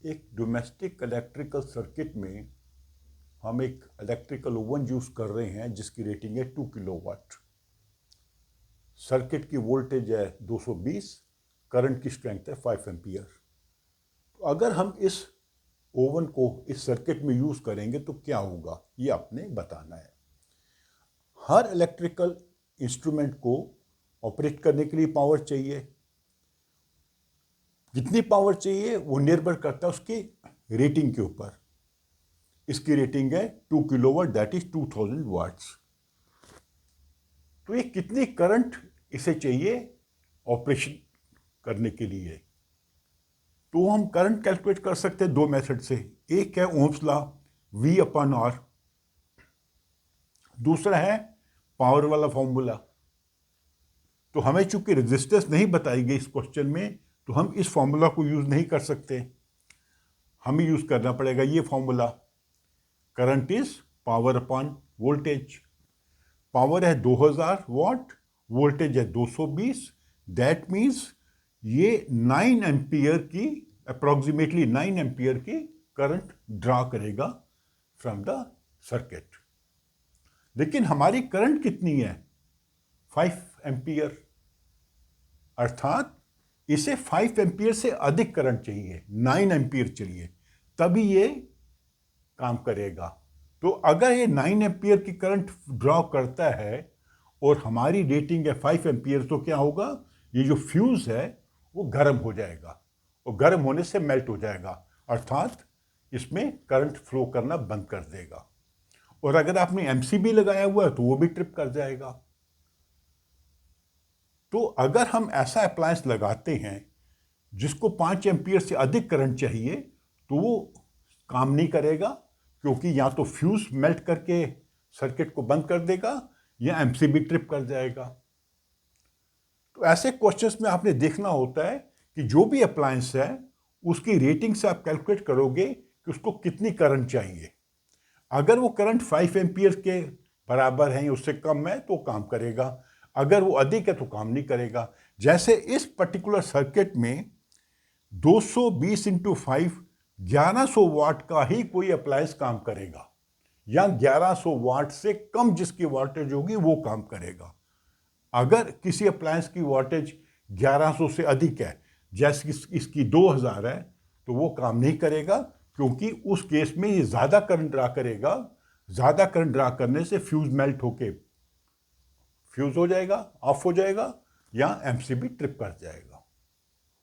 एक domestic electrical circuit में हम एक इलेक्ट्रिकल ओवन यूज़ कर रहे हैं जिसकी रेटिंग है 2 किलोवाट। सर्किट की वोल्टेज है 220, करंट की स्ट्रेंथ है 5 एम्पियर। तो अगर हम इस ओवन को इस सर्किट में यूज़ करेंगे तो क्या होगा, ये आपने बताना है। हर इलेक्ट्रिकल इंस्ट्रूमेंट को ऑपरेट करने के लिए पावर चाहिए। कितनी पावर चाहिए वो निर्भर करता है उसकी रेटिंग के ऊपर। इसकी रेटिंग है 2 किलोवाट, दैट इज 2000 वाट्स। तो ये कितनी करंट इसे चाहिए ऑपरेशन करने के लिए। तो हम करंट कैलकुलेट कर सकते हैं दो मेथड से। एक है ओम्स लॉ, V/R। दूसरा है पावर वाला फॉर्मूला। तो हमें चूंकि रेजिस्टेंस नहीं बताई गई इस क्वेश्चन में, तो हम इस फॉर्मूला को यूज नहीं कर सकते। हमें यूज करना पड़ेगा ये formula. Current is power upon voltage. Power है 2000 वाट, वोल्टेज है 220। दैट मीन्स ये 9 एम्पियर की, अप्रोक्सीमेटली 9 एम्पियर की करंट ड्रा करेगा फ्रॉम द सर्किट। लेकिन हमारी करंट कितनी है? 5 एम्पियर। अर्थात इसे 5 एम्पियर से अधिक करंट चाहिए, 9 एम्पियर चाहिए, तभी ये काम करेगा। तो अगर ये 9 एम्पियर की करंट ड्रॉ करता है और हमारी रेटिंग है 5 एम्पियर, तो क्या होगा, ये जो फ्यूज है वो गर्म हो जाएगा और गर्म होने से मेल्ट हो जाएगा, अर्थात इसमें करंट फ्लो करना बंद कर देगा। और अगर आपने एमसीबी लगाया हुआ है तो वो भी ट्रिप कर जाएगा। तो अगर हम ऐसा अप्लायंस लगाते हैं जिसको 5 एम्पियर से अधिक करंट चाहिए, तो वो काम नहीं करेगा, क्योंकि या तो फ्यूज मेल्ट करके सर्किट को बंद कर देगा या एमसीबी ट्रिप कर जाएगा। तो ऐसे क्वेश्चंस में आपने देखना होता है कि जो भी अप्लायंस है उसकी रेटिंग से आप कैलकुलेट करोगे कि उसको कितनी करंट चाहिए। अगर वो करंट 5 एम्पियर के बराबर है या उससे कम है तो काम करेगा, अगर वो अधिक है तो काम नहीं करेगा। जैसे इस पर्टिकुलर सर्किट में 220 इंटू 5 1100 वाट का ही कोई अप्लायंस काम करेगा, या 1100 वाट से कम जिसकी वाटेज होगी वो काम करेगा। अगर किसी अप्लायंस की वाटेज 1100 से अधिक है, जैसे इसकी 2000 है, तो वो काम नहीं करेगा, क्योंकि उस केस में ये ज़्यादा करंट ड्रा करेगा। ज़्यादा करंट ड्रा करने से फ्यूज मेल्ट होके फ्यूज हो जाएगा, ऑफ हो जाएगा, या एमसीबी ट्रिप कर जाएगा।